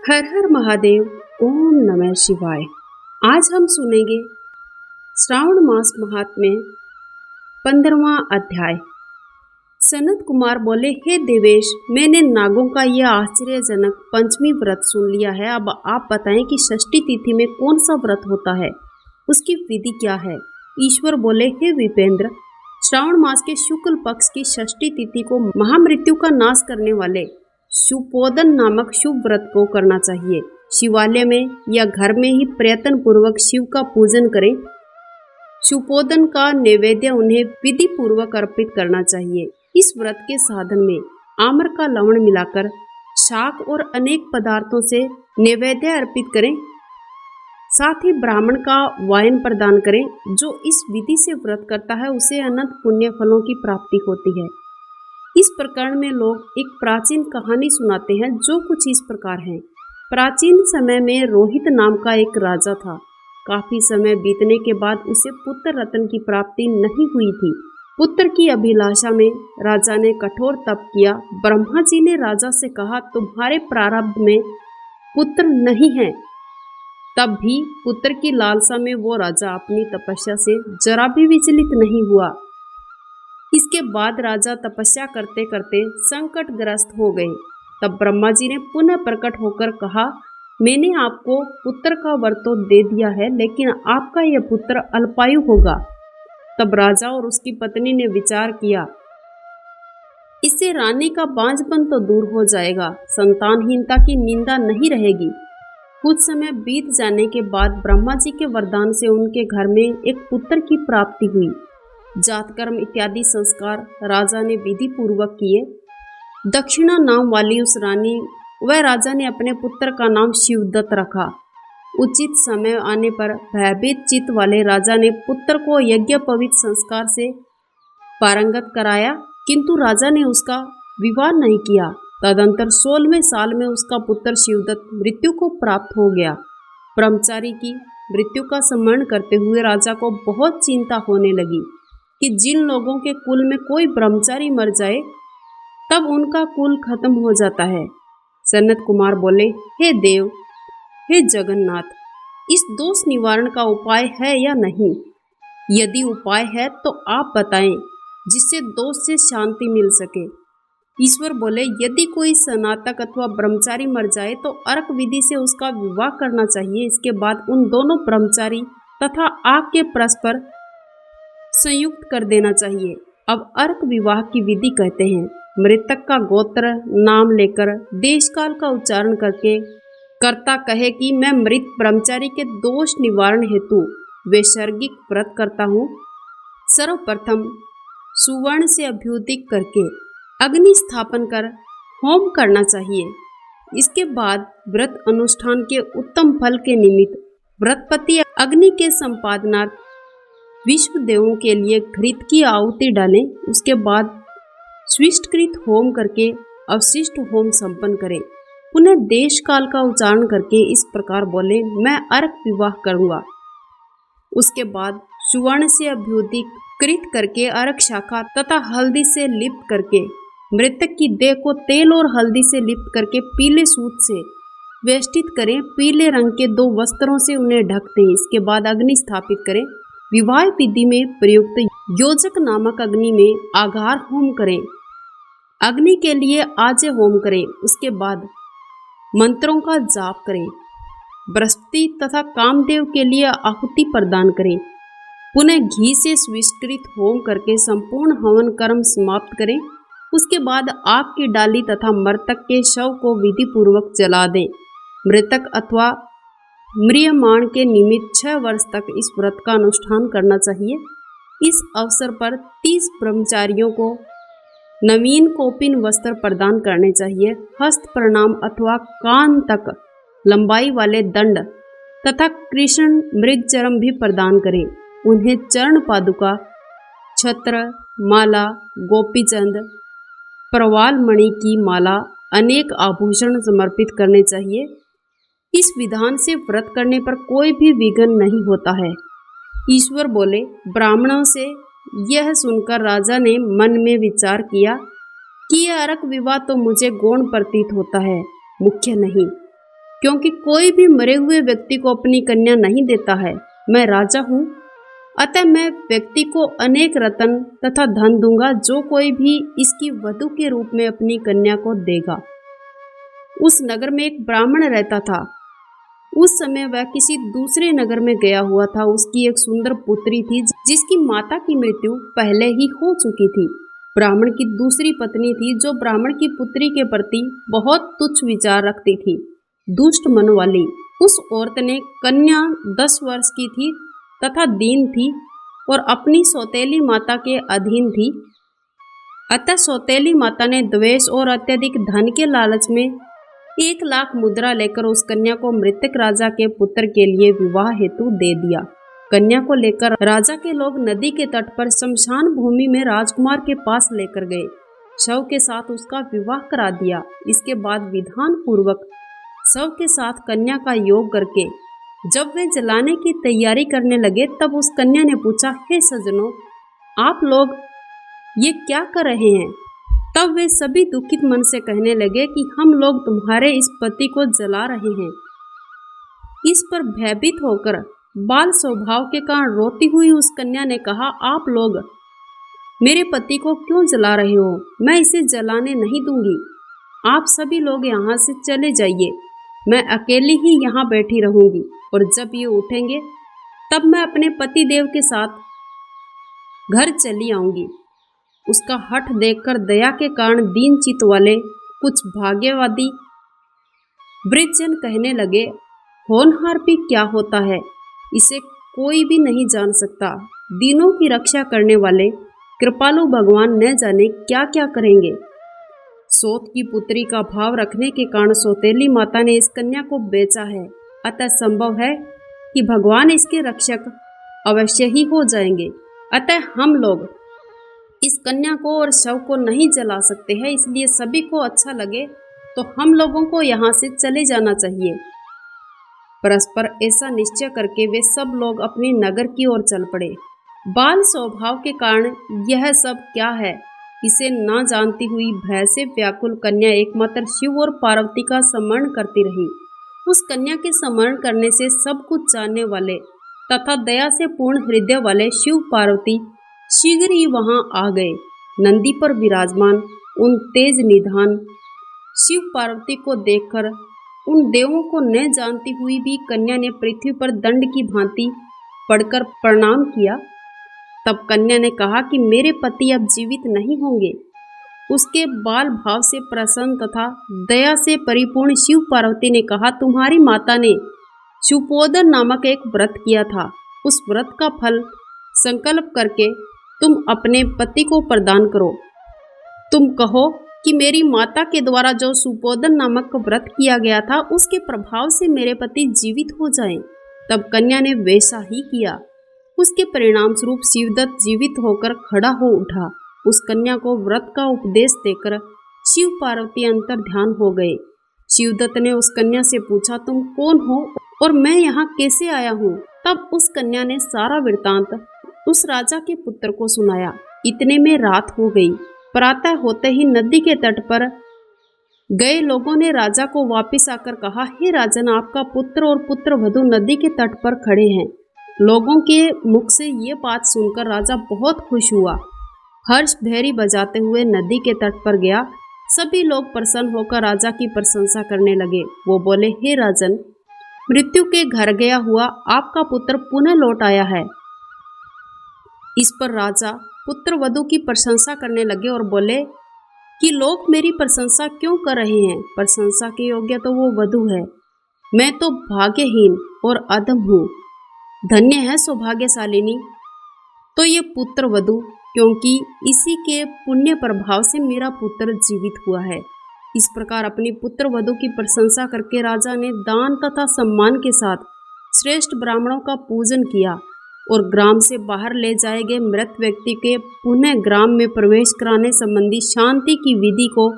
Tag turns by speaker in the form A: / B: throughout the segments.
A: हर हर महादेव। ओम नमः शिवाय। आज हम सुनेंगे श्रावण मास महात्म्य 15वां अध्याय। सनत कुमार बोले, हे देवेश, मैंने नागों का यह आश्चर्यजनक पंचमी व्रत सुन लिया है। अब आप बताएं कि षष्ठी तिथि में कौन सा व्रत होता है, उसकी विधि क्या है। ईश्वर बोले, हे विपेंद्र, श्रावण मास के शुक्ल पक्ष की षष्ठी तिथि को महामृत्यु का नाश करने वाले शुपोदन नामक शुभ व्रत को करना चाहिए। शिवालय में या घर में ही प्रयत्न पूर्वक शिव का पूजन करें। शुपोदन का नैवेद्य उन्हें विधि पूर्वक अर्पित करना चाहिए। इस व्रत के साधन में आम्र का लवण मिलाकर शाक और अनेक पदार्थों से नैवेद्य अर्पित करें। साथ ही ब्राह्मण का वायन प्रदान करें। जो इस विधि से व्रत करता है उसे अनंत पुण्य फलों की प्राप्ति होती है। इस प्रकरण में लोग एक प्राचीन कहानी सुनाते हैं जो कुछ इस प्रकार है। प्राचीन समय में रोहित नाम का एक राजा था। काफी समय बीतने के बाद उसे पुत्र रत्न की प्राप्ति नहीं हुई थी। पुत्र की अभिलाषा में राजा ने कठोर तप किया। ब्रह्मा जी ने राजा से कहा, तुम्हारे प्रारब्ध में पुत्र नहीं है। तब भी पुत्र की लालसा में वो राजा अपनी तपस्या से जरा भी विचलित नहीं हुआ। इसके बाद राजा तपस्या करते करते संकटग्रस्त हो गए। तब ब्रह्मा जी ने पुनः प्रकट होकर कहा, मैंने आपको पुत्र का वर तो दे दिया है, लेकिन आपका यह पुत्र अल्पायु होगा। तब राजा और उसकी पत्नी ने विचार किया, इससे रानी का बांझपन तो दूर हो जाएगा, संतानहीनता की निंदा नहीं रहेगी। कुछ समय बीत जाने के बाद ब्रह्मा जी के वरदान से उनके घर में एक पुत्र की प्राप्ति हुई। जातकर्म इत्यादि संस्कार राजा ने विधि पूर्वक किए। दक्षिणा नाम वाली उस रानी व राजा ने अपने पुत्र का नाम शिवदत्त रखा। उचित समय आने पर भयभीत चित्त वाले राजा ने पुत्र को यज्ञोपवीत संस्कार से पारंगत कराया, किंतु राजा ने उसका विवाह नहीं किया। तदंतर 16वें साल में उसका पुत्र शिवदत्त मृत्यु को प्राप्त हो गया। ब्रह्मचारी की मृत्यु का स्मरण करते हुए राजा को बहुत चिंता होने लगी कि जिन लोगों के कुल में कोई ब्रह्मचारी मर जाए तब उनका कुल खत्म हो जाता है। सनत कुमार बोले, हे देव, हे जगन्नाथ, इस दोष निवारण का उपाय है या नहीं? यदि उपाय है तो आप बताएं, जिससे दोष से शांति मिल सके। ईश्वर बोले, यदि कोई स्नातक अथवा ब्रह्मचारी मर जाए तो अर्क विधि से उसका विवाह करना चाहिए। इसके बाद उन दोनों ब्रह्मचारी तथा आग के परस्पर संयुक्त कर देना चाहिए। अब अर्क विवाह की विधि कहते हैं, मृतक का गोत्र नाम लेकर देश काल का उच्चारण करके कर्ता कहे कि मैं मृत ब्रह्मचारी के दोष निवारण हेतु वैसर्गिक व्रत करता हूँ। सर्वप्रथम सुवर्ण से अभ्युदिक करके अग्नि स्थापन कर होम करना चाहिए। इसके बाद व्रत अनुष्ठान के उत्तम फल के निमित्त व्रतपति अग्नि के संपादनार्थ विश्व देवों के लिए घृत की आहुति डालें। उसके बाद स्विष्टकृत होम करके अवशिष्ट होम संपन्न करें। पुनः देश काल का उच्चारण करके इस प्रकार बोले, मैं अर्क विवाह करूंगा। उसके बाद सुवर्ण से अभ्युदिक कृत करके अर्क शाखा तथा हल्दी से लिप्त करके मृतक की देह को तेल और हल्दी से लिप्त करके पीले सूत से वेष्टित करें। पीले रंग के 2 वस्त्रों से उन्हें ढक दें। इसके बाद अग्नि स्थापित करें। विवाह विधि में प्रयुक्त योजक नामक अग्नि में आघार होम करें। अग्नि के लिए आजे होम करें। उसके बाद मंत्रों का जाप करें। बृहस्पति तथा कामदेव के लिए आहुति प्रदान करें। पुनः घी से स्विष्कृत होम करके संपूर्ण हवन कर्म समाप्त करें। उसके बाद आग की डाली तथा मृतक के शव को विधि पूर्वक जला दें। मृतक अथवा म्रियमाण के निमित्त 6 वर्ष तक इस व्रत का अनुष्ठान करना चाहिए। इस अवसर पर 30 ब्रह्मचारियों को नवीन कोपिन वस्त्र प्रदान करने चाहिए। हस्त प्रणाम अथवा कान तक लंबाई वाले दंड तथा कृष्ण मृगचरम भी प्रदान करें। उन्हें चरण पादुका, छत्र, माला, गोपीचंद, प्रवाल मणि की माला, अनेक आभूषण समर्पित करने चाहिए। इस विधान से व्रत करने पर कोई भी विघ्न नहीं होता है। ईश्वर बोले, ब्राह्मणों से यह सुनकर राजा ने मन में विचार किया कि यह अर्क विवाह तो मुझे गौण प्रतीत होता है, मुख्य नहीं, क्योंकि कोई भी मरे हुए व्यक्ति को अपनी कन्या नहीं देता है। मैं राजा हूँ, अतः मैं व्यक्ति को अनेक रत्न तथा धन दूंगा जो कोई भी इसकी वधू के रूप में अपनी कन्या को देगा। उस नगर में एक ब्राह्मण रहता था। उस समय वह किसी दूसरे नगर में गया हुआ था। उसकी एक सुंदर पुत्री थी जिसकी माता की मृत्यु पहले ही हो चुकी थी। ब्राह्मण की दूसरी पत्नी थी जो ब्राह्मण की पुत्री के प्रति बहुत तुच्छ विचार रखती थी, दुष्ट मन वाली। उस औरत ने कन्या 10 वर्ष की थी तथा दीन थी और अपनी सौतेली माता के अधीन थी। अतः सौतेली माता ने द्वेष और अत्यधिक धन के लालच में 1 लाख मुद्रा लेकर उस कन्या को मृतक राजा के पुत्र के लिए विवाह हेतु दे दिया। कन्या को लेकर राजा के लोग नदी के तट पर शमशान भूमि में राजकुमार के पास लेकर गए। शव के साथ उसका विवाह करा दिया। इसके बाद विधान पूर्वक शव के साथ कन्या का योग करके जब वे जलाने की तैयारी करने लगे तब उस कन्या ने पूछा, हे सज्जनों, आप लोग ये क्या कर रहे हैं? तब वे सभी दुखित मन से कहने लगे कि हम लोग तुम्हारे इस पति को जला रहे हैं। इस पर भयभीत होकर बाल स्वभाव के कारण रोती हुई उस कन्या ने कहा, आप लोग मेरे पति को क्यों जला रहे हो? मैं इसे जलाने नहीं दूंगी। आप सभी लोग यहाँ से चले जाइए। मैं अकेली ही यहाँ बैठी रहूंगी और जब ये उठेंगे तब मैं अपने पति देव के साथ घर चली आऊंगी। उसका हठ देखकर दया के कारण दीन चित्त वाले कुछ भाग्यवादी वृद्धजन कहने लगे, होनहार भी क्या होता है, इसे कोई भी नहीं जान सकता। दीनों की रक्षा करने वाले कृपालु भगवान न जाने क्या क्या करेंगे। सौत की पुत्री का भाव रखने के कारण सौतेली माता ने इस कन्या को बेचा है। अतः संभव है कि भगवान इसके रक्षक अवश्य ही हो जाएंगे। अतः हम लोग इस कन्या को और शव को नहीं जला सकते हैं, इसलिए सभी को अच्छा लगे तो हम लोगों को यहाँ से चले जाना चाहिए। परस्पर ऐसा निश्चय करके वे सब लोग अपने नगर की ओर चल पड़े। बाल स्वभाव के कारण यह सब क्या है इसे न जानती हुई भय से व्याकुल कन्या एकमात्र शिव और पार्वती का स्मरण करती रही। उस कन्या के स्मरण करने से सब कुछ जानने वाले तथा दया से पूर्ण हृदय वाले शिव पार्वती शीघ्र ही वहां आ गए। नंदी पर विराजमान उन तेज निधान शिव पार्वती को देखकर उन देवों को न जानती हुई भी कन्या ने पृथ्वी पर दंड की भांति पड़कर प्रणाम किया। तब कन्या ने कहा कि मेरे पति अब जीवित नहीं होंगे। उसके बाल भाव से प्रसन्न तथा दया से परिपूर्ण शिव पार्वती ने कहा, तुम्हारी माता ने शुपोदर नामक एक व्रत किया था। उस व्रत का फल संकल्प करके तुम अपने पति को प्रदान करो। तुम कहो कि मेरी माता के द्वारा जो सुपोदर नामक व्रत किया गया था उसके प्रभाव से मेरे पति जीवित हो जाएं। तब कन्या ने वैसा ही किया। उसके परिणाम स्वरूप शिवदत्त जीवित होकर खड़ा हो उठा। उस कन्या को व्रत का उपदेश देकर शिव पार्वती अंतर ध्यान हो गए। शिवदत्त ने उस कन्या से पूछा, तुम कौन हो और मैं यहाँ कैसे आया हूँ? तब उस कन्या ने सारा वृतांत उस राजा के पुत्र को सुनाया। इतने में रात हो गई। प्रातः होते ही नदी के तट पर गए लोगों ने राजा को वापिस आकर कहा, हे राजन, आपका पुत्र और पुत्र वधू नदी के तट पर खड़े हैं। लोगों के मुख से ये बात सुनकर राजा बहुत खुश हुआ। हर्ष भैरी बजाते हुए नदी के तट पर गया। सभी लोग प्रसन्न होकर राजा की प्रशंसा करने लगे। वो बोले, हे राजन, मृत्यु के घर गया हुआ आपका पुत्र पुनः लौट आया है। इस पर राजा पुत्र वधू की प्रशंसा करने लगे और बोले कि लोग मेरी प्रशंसा क्यों कर रहे हैं? प्रशंसा के योग्य तो वो वधू है, मैं तो भाग्यहीन और अधम हूँ। धन्य है सौभाग्यशालिनी तो ये पुत्र वधू, क्योंकि इसी के पुण्य प्रभाव से मेरा पुत्र जीवित हुआ है। इस प्रकार अपनी पुत्र वधू की प्रशंसा करके राजा ने दान तथा सम्मान के साथ श्रेष्ठ ब्राह्मणों का पूजन किया और ग्राम से बाहर ले जाए गए मृत व्यक्ति के पुनः ग्राम में प्रवेश कराने संबंधी शांति की विधि को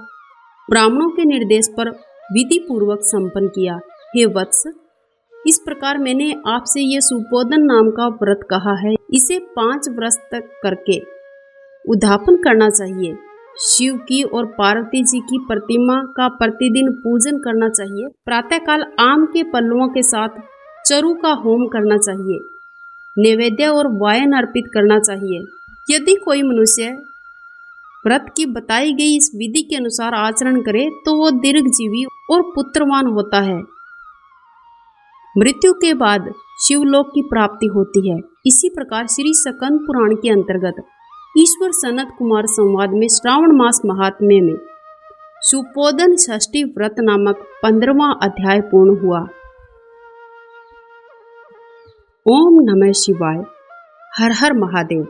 A: ब्राह्मणों के निर्देश पर विधि पूर्वक संपन्न किया। हे वत्स, इस प्रकार मैंने आपसे ये सुपोदन नाम का व्रत कहा है। इसे 5 वर्ष तक करके उद्यापन करना चाहिए। शिव की और पार्वती जी की प्रतिमा का प्रतिदिन पूजन करना चाहिए। प्रातःकाल आम के पल्लवों के साथ चरु का होम करना चाहिए। नैवेद्य और वायन अर्पित करना चाहिए। यदि कोई मनुष्य व्रत की बताई गई इस विधि के अनुसार आचरण करे तो वो दीर्घजीवी और पुत्रवान होता है। मृत्यु के बाद शिवलोक की प्राप्ति होती है। इसी प्रकार श्री स्कंद पुराण के अंतर्गत ईश्वर सनत कुमार संवाद में श्रावण मास महात्म्य में सुपोदन षष्ठी व्रत नामक 15वां अध्याय पूर्ण हुआ। ओम नमः शिवाय। हर हर महादेव।